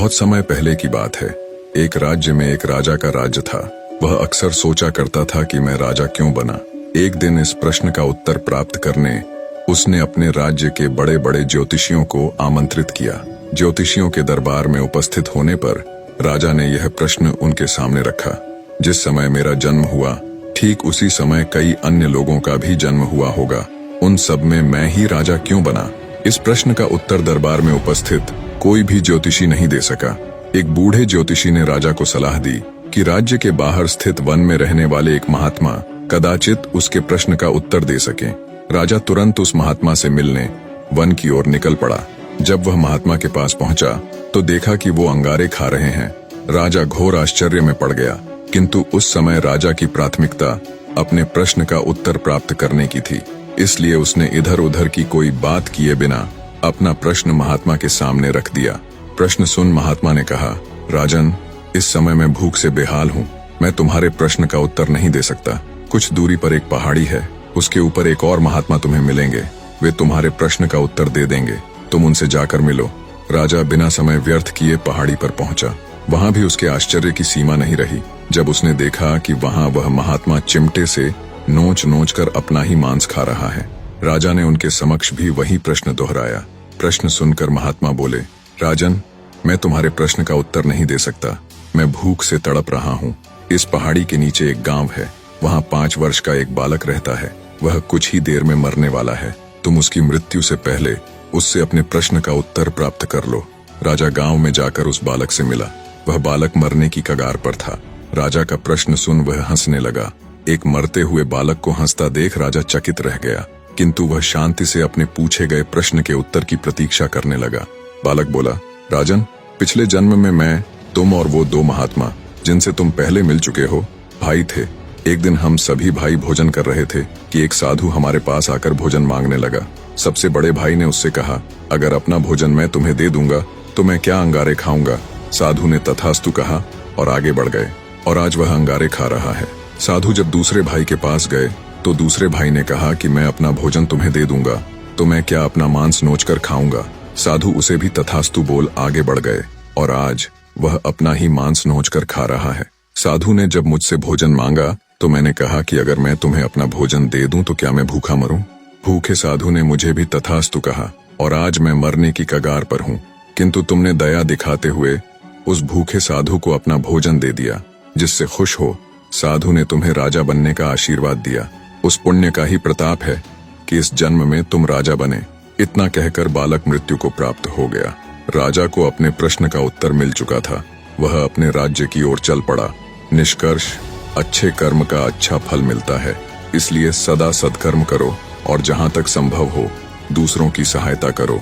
बहुत समय पहले की बात है। एक राज्य में एक राजा का राज्य था। वह अक्सर सोचा करता था कि मैं राजा क्यों बना। एक दिन इस प्रश्न का उत्तर प्राप्त करने उसने अपने राज्य के बड़े बड़े ज्योतिषियों को आमंत्रित किया। ज्योतिषियों के दरबार में उपस्थित होने पर राजा ने यह प्रश्न उनके सामने रखा, जिस समय मेरा जन्म हुआ ठीक उसी समय कई अन्य लोगों का भी जन्म हुआ होगा। उन सब में मैं ही राजा क्यों बना? इस प्रश्न का उत्तर दरबार में उपस्थित कोई भी ज्योतिषी नहीं दे सका। एक बूढ़े ज्योतिषी ने राजा को सलाह दी कि राज्य के बाहर स्थित वन में रहने वाले एक महात्मा कदाचित उसके प्रश्न का उत्तर दे सके। राजा तुरंत उस महात्मा से मिलने वन की ओर निकल पड़ा। जब वह महात्मा के पास पहुंचा तो देखा कि वो अंगारे खा रहे हैं। राजा घोर आश्चर्य में पड़ गया, किंतु उस समय राजा की प्राथमिकता अपने प्रश्न का उत्तर प्राप्त करने की थी। इसलिए उसने इधर उधर की कोई बात किए बिना अपना प्रश्न महात्मा के सामने रख दिया। प्रश्न सुन महात्मा ने कहा, राजन, इस समय मैं भूख से बेहाल हूँ। मैं तुम्हारे प्रश्न का उत्तर नहीं दे सकता। कुछ दूरी पर एक पहाड़ी है, उसके ऊपर एक और महात्मा तुम्हें मिलेंगे। वे तुम्हारे प्रश्न का उत्तर दे देंगे। तुम उनसे जाकर मिलो। राजा बिना समय व्यर्थ किए पहाड़ी पर पहुंचा। वहां भी उसके आश्चर्य की सीमा नहीं रही जब उसने देखा कि वहां वह महात्मा चिमटे से नोच नोच कर अपना ही मांस खा रहा है। राजा ने उनके समक्ष भी वही प्रश्न दोहराया। प्रश्न सुनकर महात्मा बोले, राजन, मैं तुम्हारे प्रश्न का उत्तर नहीं दे सकता। मैं भूख से तड़प रहा हूँ। इस पहाड़ी के नीचे एक गांव है, वहाँ 5 वर्ष का एक बालक रहता है। वह कुछ ही देर में मरने वाला है। तुम उसकी मृत्यु से पहले उससे अपने प्रश्न का उत्तर प्राप्त कर लो। राजा गांव में जाकर उस बालक से मिला। वह बालक मरने की कगार पर था। राजा का प्रश्न सुन वह हंसने लगा। एक मरते हुए बालक को हंसता देख राजा चकित रह गया, किंतु वह शांति से अपने पूछे गए प्रश्न के उत्तर की प्रतीक्षा करने लगा। बालक बोला, राजन, पिछले जन्म में मैं, तुम और वो 2 महात्मा जिनसे तुम पहले मिल चुके हो, भाई थे। एक दिन हम सभी भाई भोजन कर रहे थे कि एक साधु हमारे पास आकर भोजन मांगने लगा। सबसे बड़े भाई ने उससे कहा, अगर अपना भोजन मैं तुम्हें दे दूंगा तो मैं क्या अंगारे खाऊंगा? साधु ने तथास्तु कहा और आगे बढ़ गए, और आज वह अंगारे खा रहा है। साधु जब दूसरे भाई के पास गए तो दूसरे भाई ने कहा कि मैं अपना भोजन तुम्हें दे दूंगा तो मैं क्या अपना मांस नोचकर खाऊंगा? साधु उसे भी तथास्तु बोल आगे बढ़ गए, और आज वह अपना ही मांस नोचकर खा रहा है। साधु ने जब मुझसे भोजन मांगा तो मैंने कहा कि अगर मैं तुम्हें अपना भोजन दे दूं तो क्या मैं भूखा मरूं? भूखे साधु ने मुझे भी तथास्तु कहा, और आज मैं मरने की कगार पर हूं, किंतु तुमने दया दिखाते हुए उस भूखे साधु को अपना भोजन दे दिया, जिससे खुश हो साधु ने तुम्हें राजा बनने का आशीर्वाद दिया। उस पुण्य का ही प्रताप है कि इस जन्म में तुम राजा बने। इतना कहकर बालक मृत्यु को प्राप्त हो गया। राजा को अपने प्रश्न का उत्तर मिल चुका था। वह अपने राज्य की ओर चल पड़ा। निष्कर्ष, अच्छे कर्म का अच्छा फल मिलता है, इसलिए सदा सत्कर्म करो और जहां तक संभव हो दूसरों की सहायता करो।